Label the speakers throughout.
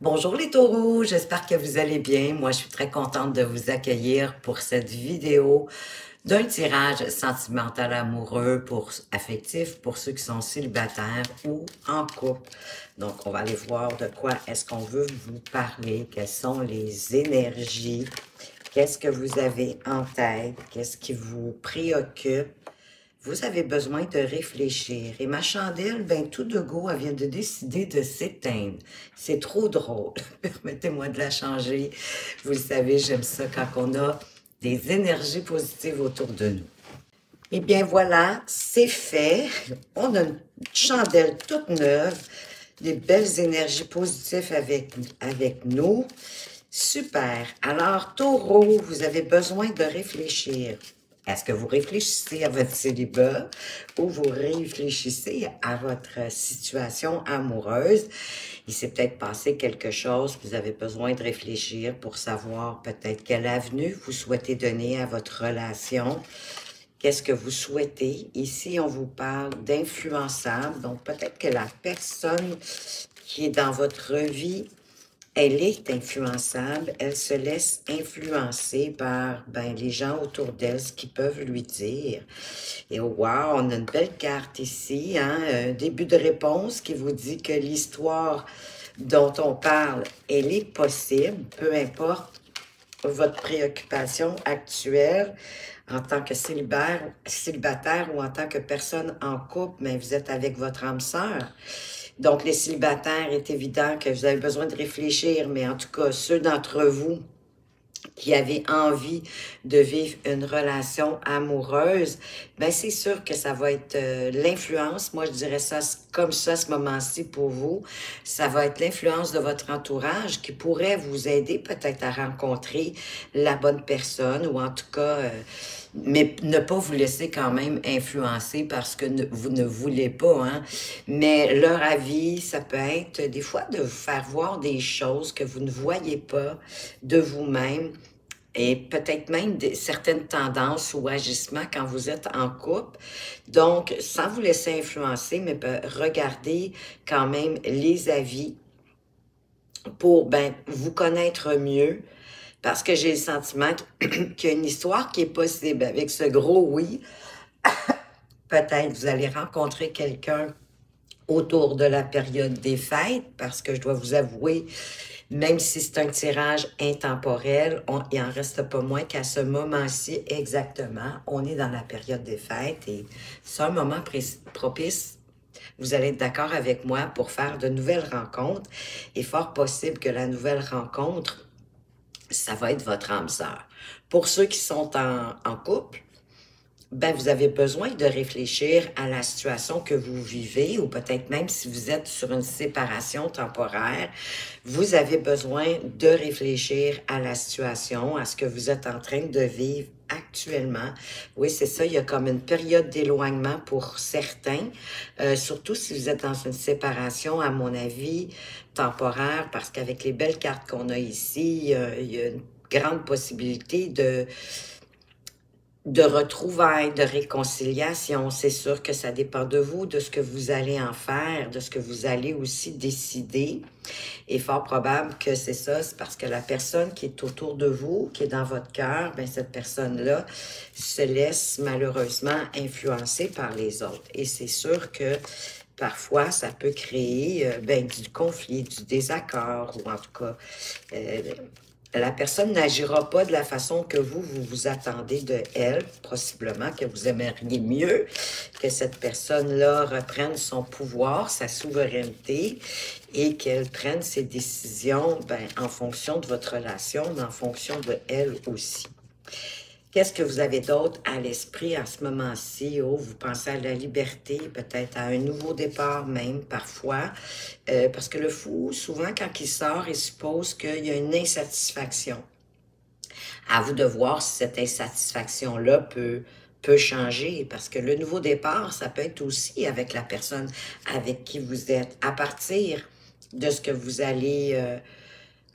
Speaker 1: Bonjour les taureaux, j'espère que vous allez bien. Moi, je suis très contente de vous accueillir pour cette vidéo d'un tirage sentimental amoureux pour affectif pour ceux qui sont célibataires ou en couple. Donc, on va aller voir de quoi est-ce qu'on veut vous parler, quelles sont les énergies, qu'est-ce que vous avez en tête, qu'est-ce qui vous préoccupe. Vous avez besoin de réfléchir. Et ma chandelle, ben tout de go, elle vient de décider de s'éteindre. C'est trop drôle. Permettez-moi de la changer. Vous le savez, j'aime ça quand on a des énergies positives autour de nous. Eh bien voilà, c'est fait. On a une chandelle toute neuve, des belles énergies positives avec nous. Super. Alors, taureau, vous avez besoin de réfléchir. Est-ce que vous réfléchissez à votre célibat ou vous réfléchissez à votre situation amoureuse? Il s'est peut-être passé quelque chose, vous avez besoin de réfléchir pour savoir peut-être quelle avenue vous souhaitez donner à votre relation. Qu'est-ce que vous souhaitez? Ici, on vous parle d'influençable, donc peut-être que la personne qui est dans votre vie, elle est influençable, elle se laisse influencer par les gens autour d'elle, ce qu'ils peuvent lui dire. Et wow, on a une belle carte ici, hein? Un début de réponse qui vous dit que l'histoire dont on parle, elle est possible, peu importe votre préoccupation actuelle en tant que célibataire ou en tant que personne en couple, mais vous êtes avec votre âme sœur. Donc, les célibataires, il est évident que vous avez besoin de réfléchir, mais en tout cas, ceux d'entre vous qui avez envie de vivre une relation amoureuse, ben c'est sûr que ça va être l'influence. Moi, je dirais ça comme ça, ce moment-ci pour vous. Ça va être l'influence de votre entourage qui pourrait vous aider peut-être à rencontrer la bonne personne ou en tout cas, mais ne pas vous laisser quand même influencer parce que vous ne voulez pas, hein. Mais leur avis, ça peut être des fois de vous faire voir des choses que vous ne voyez pas de vous-même et peut-être même certaines tendances ou agissements quand vous êtes en couple. Donc, sans vous laisser influencer, mais regardez quand même les avis pour vous connaître mieux parce que j'ai le sentiment qu'il y a une histoire qui est possible avec ce gros oui. Peut-être vous allez rencontrer quelqu'un autour de la période des fêtes, parce que je dois vous avouer, même si c'est un tirage intemporel, il en reste pas moins qu'à ce moment-ci exactement, on est dans la période des fêtes et c'est un moment propice. Vous allez être d'accord avec moi pour faire de nouvelles rencontres et fort possible que la nouvelle rencontre, ça va être votre âme sœur. Pour ceux qui sont en couple, vous avez besoin de réfléchir à la situation que vous vivez ou peut-être même si vous êtes sur une séparation temporaire, vous avez besoin de réfléchir à la situation, à ce que vous êtes en train de vivre actuellement. Oui, c'est ça, il y a comme une période d'éloignement pour certains, surtout si vous êtes dans une séparation, à mon avis, temporaire, parce qu'avec les belles cartes qu'on a ici, il y a une grande possibilité de retrouvailles, de réconciliation. C'est sûr que ça dépend de vous, de ce que vous allez en faire, de ce que vous allez aussi décider. Et fort probable que c'est ça, c'est parce que la personne qui est autour de vous, qui est dans votre cœur, cette personne-là se laisse malheureusement influencer par les autres. Et c'est sûr que parfois, ça peut créer du conflit, du désaccord, ou en tout cas, la personne n'agira pas de la façon que vous vous attendez de elle, possiblement que vous aimeriez mieux que cette personne-là reprenne son pouvoir, sa souveraineté et qu'elle prenne ses décisions en fonction de votre relation, mais en fonction de elle aussi. Qu'est-ce que vous avez d'autre à l'esprit à ce moment-ci? Oh, vous pensez à la liberté, peut-être à un nouveau départ même, parfois. Parce que le fou, souvent, quand il sort, il suppose qu'il y a une insatisfaction. À vous de voir si cette insatisfaction-là peut changer. Parce que le nouveau départ, ça peut être aussi avec la personne avec qui vous êtes. À partir de ce que vous allez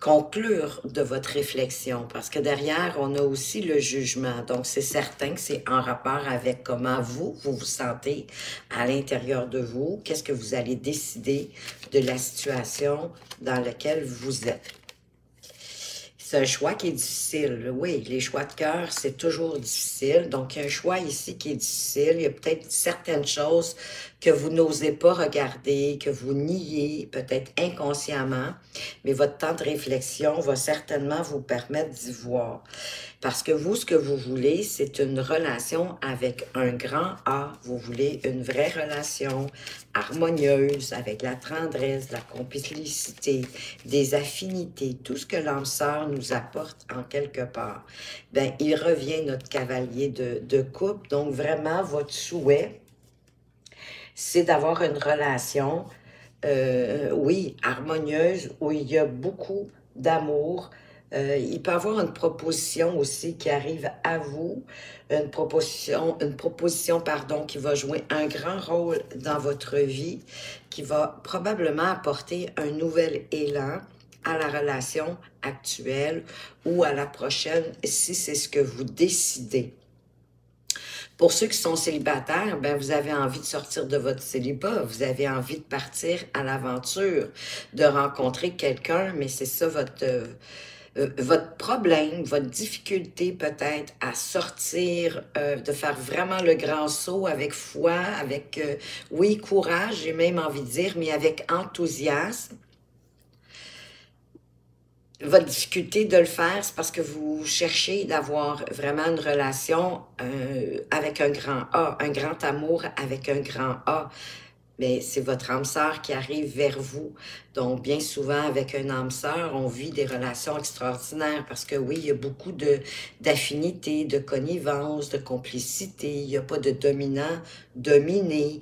Speaker 1: conclure de votre réflexion, parce que derrière, on a aussi le jugement. Donc, c'est certain que c'est en rapport avec comment vous vous sentez à l'intérieur de vous, qu'est-ce que vous allez décider de la situation dans laquelle vous êtes. C'est un choix qui est difficile. Oui, les choix de cœur, c'est toujours difficile. Donc, il y a un choix ici qui est difficile. Il y a peut-être certaines choses que vous n'osez pas regarder, que vous niez, peut-être inconsciemment, mais votre temps de réflexion va certainement vous permettre d'y voir. Parce que vous, ce que vous voulez, c'est une relation avec un grand A. Vous voulez une vraie relation harmonieuse, avec la tendresse, la complicité, des affinités, tout ce que l'âme sœur nous apporte en quelque part. Ben, il revient notre cavalier de coupe. Donc, vraiment, votre souhait, c'est d'avoir une relation, oui, harmonieuse, où il y a beaucoup d'amour. Il peut y avoir une proposition aussi qui arrive à vous, une proposition, pardon, qui va jouer un grand rôle dans votre vie, qui va probablement apporter un nouvel élan à la relation actuelle ou à la prochaine, si c'est ce que vous décidez. Pour ceux qui sont célibataires, ben vous avez envie de sortir de votre célibat, vous avez envie de partir à l'aventure, de rencontrer quelqu'un, mais c'est ça votre problème, votre difficulté peut-être à sortir, de faire vraiment le grand saut avec foi, avec, oui, courage, j'ai même envie de dire, mais avec enthousiasme. Votre difficulté de le faire, c'est parce que vous cherchez d'avoir vraiment une relation avec un grand A, un grand amour avec un grand A. Mais c'est votre âme sœur qui arrive vers vous. Donc, bien souvent, avec un âme sœur, on vit des relations extraordinaires parce que oui, il y a beaucoup d'affinité, de connivence, de complicité. Il n'y a pas de dominant, dominé.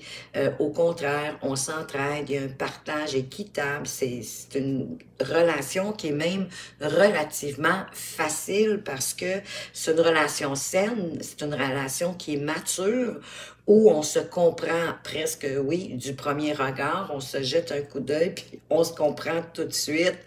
Speaker 1: Au contraire, on s'entraide, il y a un partage équitable. C'est une relation qui est même relativement facile parce que c'est une relation saine, c'est une relation qui est mature, où on se comprend presque, oui, du premier regard, on se jette un coup d'œil, puis on se comprend tout de suite.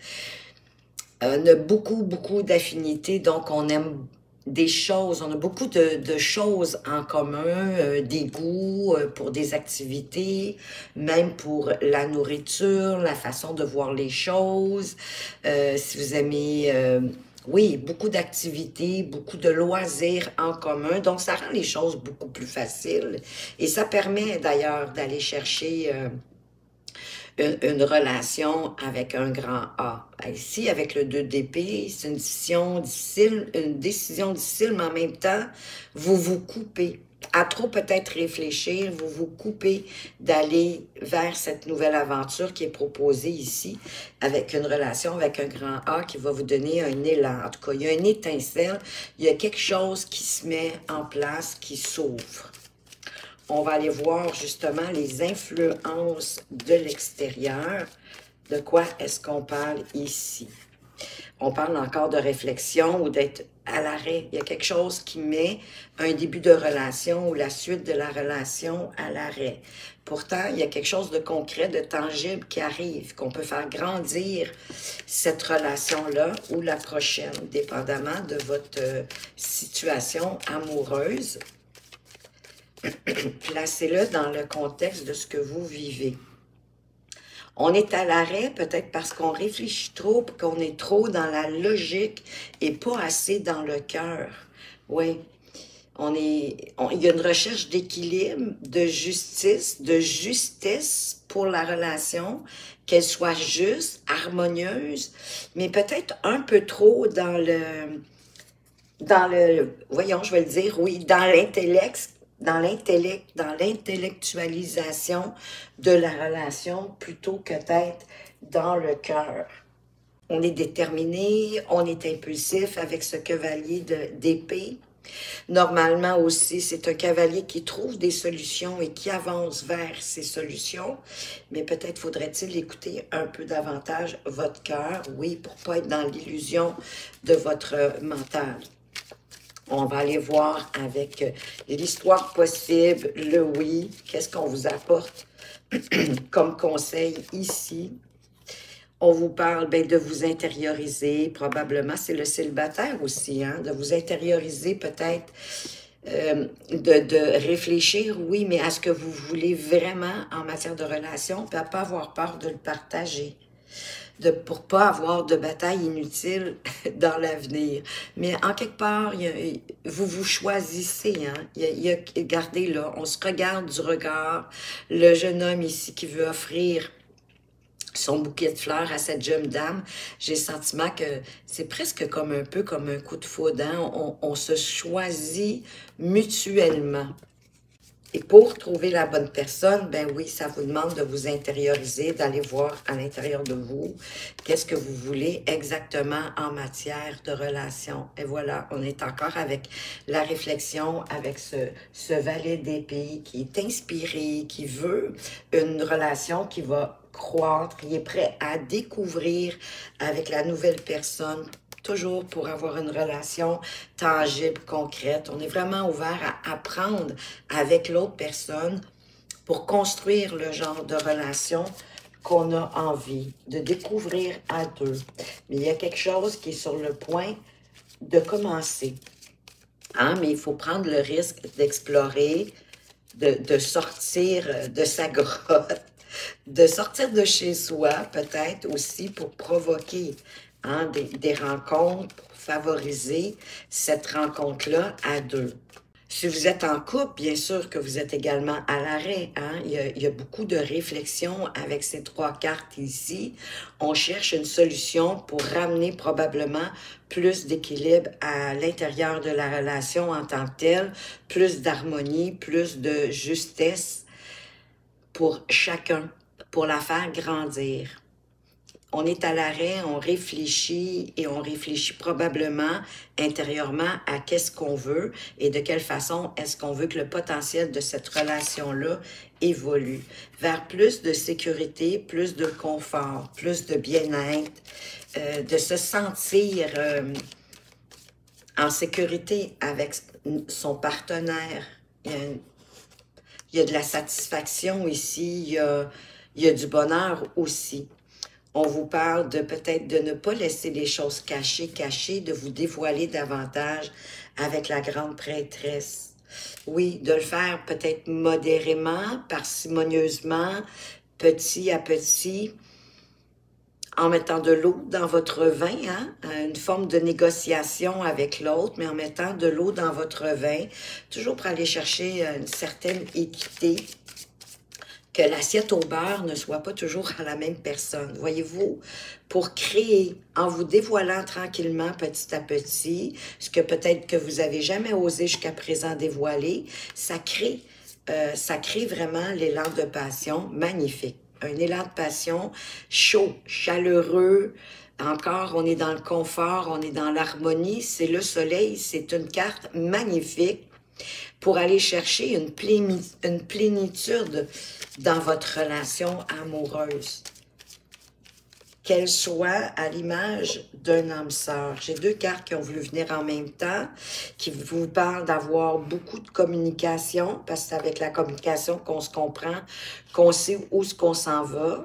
Speaker 1: On a beaucoup d'affinités, donc on aime des choses, on a beaucoup de choses en commun, des goûts pour des activités, même pour la nourriture, la façon de voir les choses. Si vous aimez... oui, beaucoup d'activités, beaucoup de loisirs en commun. Donc, ça rend les choses beaucoup plus faciles. Et ça permet d'ailleurs d'aller chercher une relation avec un grand A. Ici, avec le 2 d'épée, c'est une décision difficile, mais en même temps, vous vous coupez. À trop peut-être réfléchir, vous vous coupez d'aller vers cette nouvelle aventure qui est proposée ici, avec une relation avec un grand A qui va vous donner un élan. En tout cas, il y a une étincelle, il y a quelque chose qui se met en place, qui s'ouvre. On va aller voir justement les influences de l'extérieur. De quoi est-ce qu'on parle ici? On parle encore de réflexion ou d'être à l'arrêt. Il y a quelque chose qui met un début de relation ou la suite de la relation à l'arrêt. Pourtant, il y a quelque chose de concret, de tangible qui arrive, qu'on peut faire grandir cette relation-là ou la prochaine, dépendamment de votre situation amoureuse. Placez-le dans le contexte de ce que vous vivez. On est à l'arrêt peut-être parce qu'on réfléchit trop, qu'on est trop dans la logique et pas assez dans le cœur. Oui, il y a une recherche d'équilibre, de justice, de justesse pour la relation, qu'elle soit juste, harmonieuse, mais peut-être un peu trop voyons, je vais le dire, oui, dans l'intellectualisation de la relation plutôt que d'être dans le cœur. On est déterminé, on est impulsif avec ce cavalier d'épée. Normalement aussi, c'est un cavalier qui trouve des solutions et qui avance vers ces solutions, mais peut-être faudrait-il écouter un peu davantage votre cœur, oui, pour ne pas être dans l'illusion de votre mental. On va aller voir avec l'histoire possible, le oui, qu'est-ce qu'on vous apporte comme conseil ici. On vous parle ben, de vous intérioriser, probablement, c'est le célibataire aussi, hein, de vous intérioriser peut-être, de réfléchir, oui, mais à ce que vous voulez vraiment en matière de relation, puis à ne pas avoir peur de le partager. Pour pas avoir de bataille inutile dans l'avenir. Mais en quelque part, vous vous choisissez. Hein? Regardez là, on se regarde du regard. Le jeune homme ici qui veut offrir son bouquet de fleurs à cette jeune dame, j'ai le sentiment que c'est presque comme un peu comme un coup de foudre. Hein? On se choisit mutuellement. Et pour trouver la bonne personne, ben oui, ça vous demande de vous intérioriser, d'aller voir à l'intérieur de vous qu'est-ce que vous voulez exactement en matière de relation. Et voilà, on est encore avec la réflexion, avec ce valet d'épée qui est inspiré, qui veut une relation qui va croître, il est prêt à découvrir avec la nouvelle personne toujours pour avoir une relation tangible, concrète. On est vraiment ouvert à apprendre avec l'autre personne pour construire le genre de relation qu'on a envie de découvrir à deux. Mais il y a quelque chose qui est sur le point de commencer. Hein? Mais il faut prendre le risque d'explorer, de sortir de sa grotte, de sortir de chez soi, peut-être aussi pour provoquer hein, des rencontres, pour favoriser cette rencontre-là à deux. Si vous êtes en couple, bien sûr que vous êtes également à l'arrêt. Hein? Il y a beaucoup de réflexion avec ces trois cartes ici. On cherche une solution pour ramener probablement plus d'équilibre à l'intérieur de la relation en tant que telle, plus d'harmonie, plus de justesse pour chacun, pour la faire grandir. On est à l'arrêt, on réfléchit et on réfléchit probablement intérieurement à qu'est-ce qu'on veut et de quelle façon est-ce qu'on veut que le potentiel de cette relation-là évolue vers plus de sécurité, plus de confort, plus de bien-être, de se sentir en sécurité avec son partenaire. Il y a de la satisfaction ici, il y a du bonheur aussi. On vous parle de peut-être de ne pas laisser les choses cachées, de vous dévoiler davantage avec la grande prêtresse. Oui, de le faire peut-être modérément, parcimonieusement, petit à petit, en mettant de l'eau dans votre vin, hein? Une forme de négociation avec l'autre, mais en mettant de l'eau dans votre vin, toujours pour aller chercher une certaine équité, que l'assiette au beurre ne soit pas toujours à la même personne. Voyez-vous, pour créer, en vous dévoilant tranquillement, petit à petit, ce que peut-être que vous n'avez jamais osé jusqu'à présent dévoiler, ça crée vraiment l'élan de passion magnifique. Un élan de passion chaud, chaleureux. Encore, on est dans le confort, on est dans l'harmonie. C'est le soleil, c'est une carte magnifique pour aller chercher une plénitude dans votre relation amoureuse. Qu'elle soit à l'image d'un âme sœur. J'ai deux cartes qui ont voulu venir en même temps, qui vous parlent d'avoir beaucoup de communication, parce que c'est avec la communication qu'on se comprend, qu'on sait où est-ce qu'on s'en va,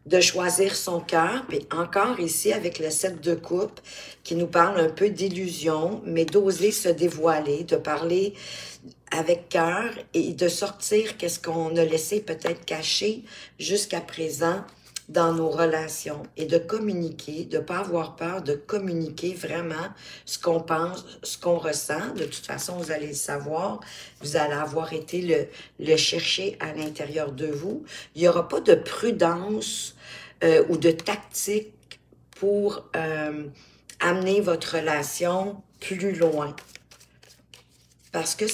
Speaker 1: de choisir son cœur, puis encore ici avec le 7 de coupe, qui nous parle un peu d'illusion, mais d'oser se dévoiler, de parler avec cœur et de sortir qu'est-ce qu'on a laissé peut-être caché jusqu'à présent dans nos relations et de communiquer, de ne pas avoir peur de communiquer vraiment ce qu'on pense, ce qu'on ressent. De toute façon, vous allez le savoir, vous allez avoir été le chercher à l'intérieur de vous. Il n'y aura pas de prudence ou de tactique pour amener votre relation plus loin. Parce que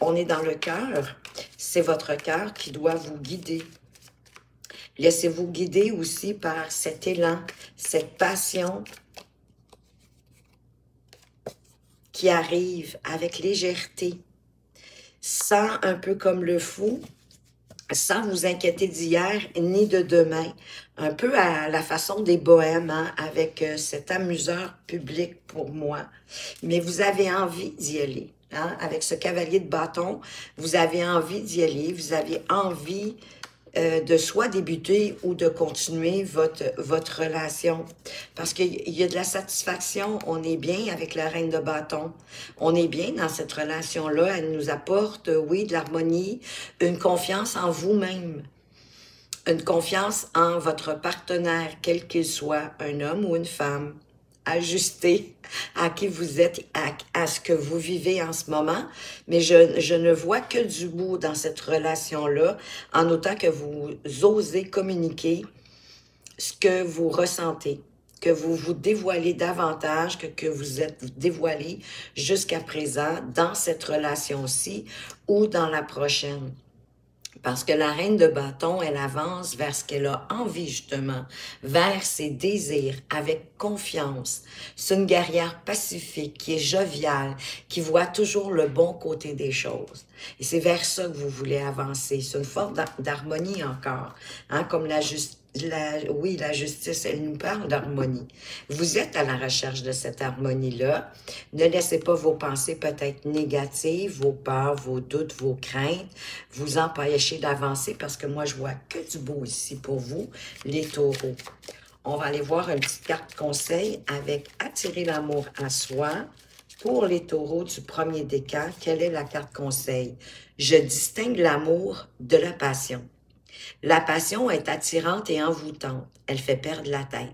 Speaker 1: on est dans le cœur, c'est votre cœur qui doit vous guider. Laissez-vous guider aussi par cet élan, cette passion qui arrive avec légèreté, sans un peu comme le fou, sans vous inquiéter d'hier ni de demain, un peu à la façon des bohèmes, hein, avec cet amuseur public pour moi. Mais vous avez envie d'y aller. Hein? Avec ce cavalier de bâton, vous avez envie d'y aller, vous avez envie de soit débuter ou de continuer votre relation. Parce qu'il y a de la satisfaction, on est bien avec la reine de bâton. On est bien dans cette relation-là, elle nous apporte, oui, de l'harmonie, une confiance en vous-même, une confiance en votre partenaire, quel qu'il soit, un homme ou une femme, ajusté à qui vous êtes, à ce que vous vivez en ce moment, mais je ne vois que du beau dans cette relation-là, en autant que vous osez communiquer ce que vous ressentez, que vous vous dévoilez davantage que vous êtes dévoilé jusqu'à présent dans cette relation-ci ou dans la prochaine. Parce que la reine de bâton, elle avance vers ce qu'elle a envie, justement, vers ses désirs, avec confiance. C'est une guerrière pacifique, qui est joviale, qui voit toujours le bon côté des choses. Et c'est vers ça que vous voulez avancer. C'est une forme d'harmonie encore, hein, comme la justice, elle nous parle d'harmonie. Vous êtes à la recherche de cette harmonie-là. Ne laissez pas vos pensées peut-être négatives, vos peurs, vos doutes, vos craintes, vous empêcher d'avancer parce que moi, je vois que du beau ici pour vous, les taureaux. On va aller voir une petite carte conseil avec attirer l'amour à soi. Pour les taureaux du premier décan, quelle est la carte conseil? Je distingue l'amour de la passion. La passion est attirante et envoûtante. Elle fait perdre la tête,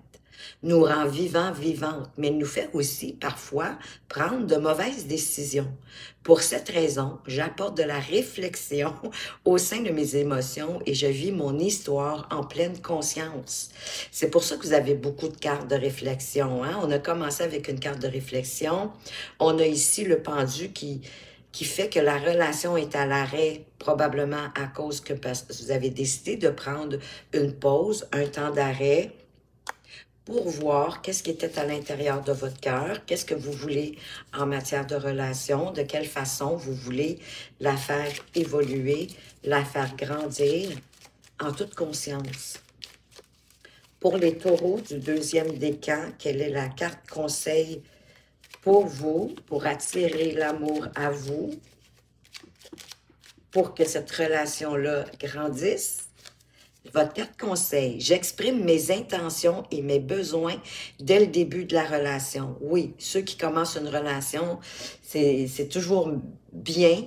Speaker 1: nous rend vivants, vivantes, mais elle nous fait aussi, parfois, prendre de mauvaises décisions. Pour cette raison, j'apporte de la réflexion au sein de mes émotions et je vis mon histoire en pleine conscience. C'est pour ça que vous avez beaucoup de cartes de réflexion, hein? On a commencé avec une carte de réflexion. On a ici le pendu qui fait que la relation est à l'arrêt, probablement à cause que vous avez décidé de prendre une pause, un temps d'arrêt, pour voir qu'est-ce qui était à l'intérieur de votre cœur, qu'est-ce que vous voulez en matière de relation, de quelle façon vous voulez la faire évoluer, la faire grandir en toute conscience. Pour les taureaux du deuxième décan, quelle est la carte conseil pour vous, pour attirer l'amour à vous, pour que cette relation-là grandisse? Votre carte conseil, j'exprime mes intentions et mes besoins dès le début de la relation. Oui, ceux qui commencent une relation, c'est toujours bien,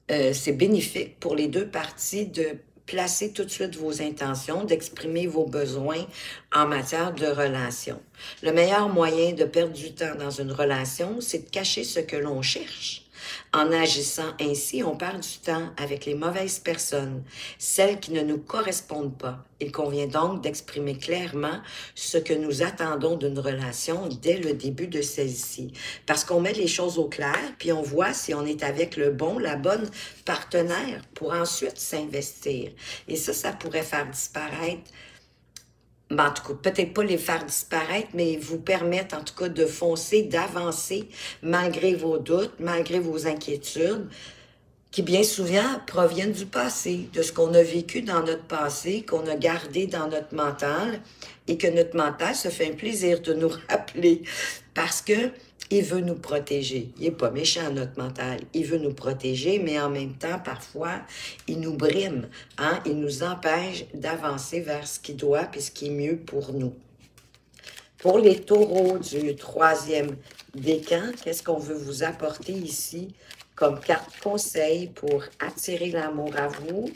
Speaker 1: c'est bénéfique pour les deux parties de placer tout de suite vos intentions, d'exprimer vos besoins en matière de relation. Le meilleur moyen de perdre du temps dans une relation, c'est de cacher ce que l'on cherche. En agissant ainsi, on perd du temps avec les mauvaises personnes, celles qui ne nous correspondent pas. Il convient donc d'exprimer clairement ce que nous attendons d'une relation dès le début de celle-ci. Parce qu'on met les choses au clair, puis on voit si on est avec le bon, la bonne partenaire pour ensuite s'investir. Et ça pourrait faire disparaître, ben, en tout cas, peut-être pas les faire disparaître, mais vous permettre en tout cas de foncer, d'avancer malgré vos doutes, malgré vos inquiétudes, qui bien souvent proviennent du passé, de ce qu'on a vécu dans notre passé, qu'on a gardé dans notre mental, et que notre mental se fait un plaisir de nous rappeler, parce que il veut nous protéger. Il n'est pas méchant, notre mental. Il veut nous protéger, mais en même temps, parfois, il nous brime, hein? Il nous empêche d'avancer vers ce qui doit et ce qui est mieux pour nous. Pour les taureaux du troisième décan, qu'est-ce qu'on veut vous apporter ici comme carte conseil pour attirer l'amour à vous,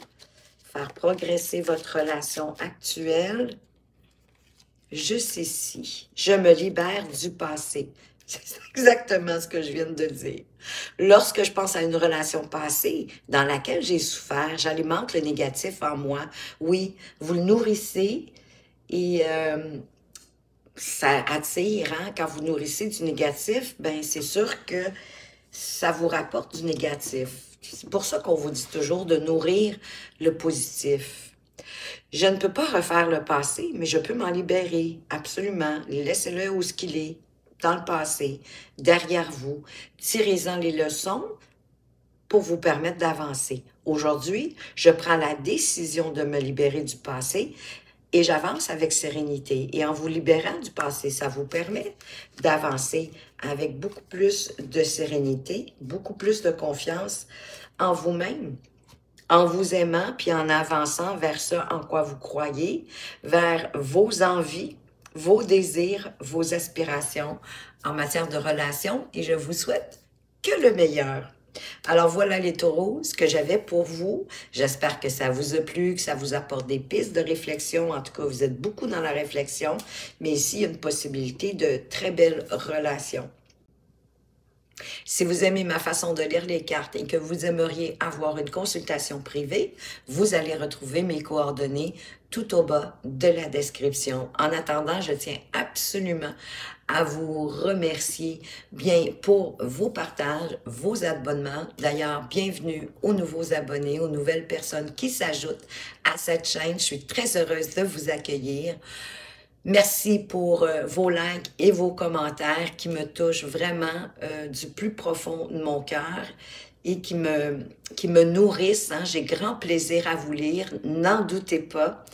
Speaker 1: faire progresser votre relation actuelle? Juste ici, je me libère du passé. C'est exactement ce que je viens de dire. Lorsque je pense à une relation passée dans laquelle j'ai souffert, j'alimente le négatif en moi. Oui, vous le nourrissez et ça attire, hein? Quand vous nourrissez du négatif, ben c'est sûr que ça vous rapporte du négatif. C'est pour ça qu'on vous dit toujours de nourrir le positif. Je ne peux pas refaire le passé, mais je peux m'en libérer, absolument. Laissez-le où ce qu'il est, dans le passé, derrière vous. Tirez-en les leçons pour vous permettre d'avancer. Aujourd'hui, je prends la décision de me libérer du passé et j'avance avec sérénité. Et en vous libérant du passé, ça vous permet d'avancer avec beaucoup plus de sérénité, beaucoup plus de confiance en vous-même. en vous aimant, puis en avançant vers ce en quoi vous croyez, vers vos envies, vos désirs, vos aspirations en matière de relations, et je vous souhaite que le meilleur. Alors voilà les taureaux, ce que j'avais pour vous. J'espère que ça vous a plu, que ça vous apporte des pistes de réflexion. En tout cas, vous êtes beaucoup dans la réflexion, mais ici, il y a une possibilité de très belles relations. Si vous aimez ma façon de lire les cartes et que vous aimeriez avoir une consultation privée, vous allez retrouver mes coordonnées tout au bas de la description. En attendant, je tiens absolument à vous remercier bien pour vos partages, vos abonnements. D'ailleurs, bienvenue aux nouveaux abonnés, aux nouvelles personnes qui s'ajoutent à cette chaîne. Je suis très heureuse de vous accueillir. Merci pour vos likes et vos commentaires qui me touchent vraiment du plus profond de mon cœur et qui me nourrissent. Hein. J'ai grand plaisir à vous lire, n'en doutez pas.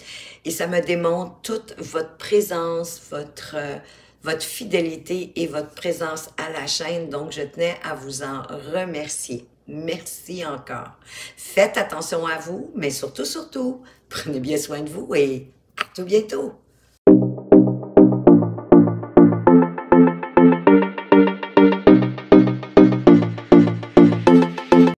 Speaker 1: Et ça me démontre toute votre présence, votre fidélité et votre présence à la chaîne. Donc, je tenais à vous en remercier. Merci encore. Faites attention à vous, mais surtout, prenez bien soin de vous et à tout bientôt.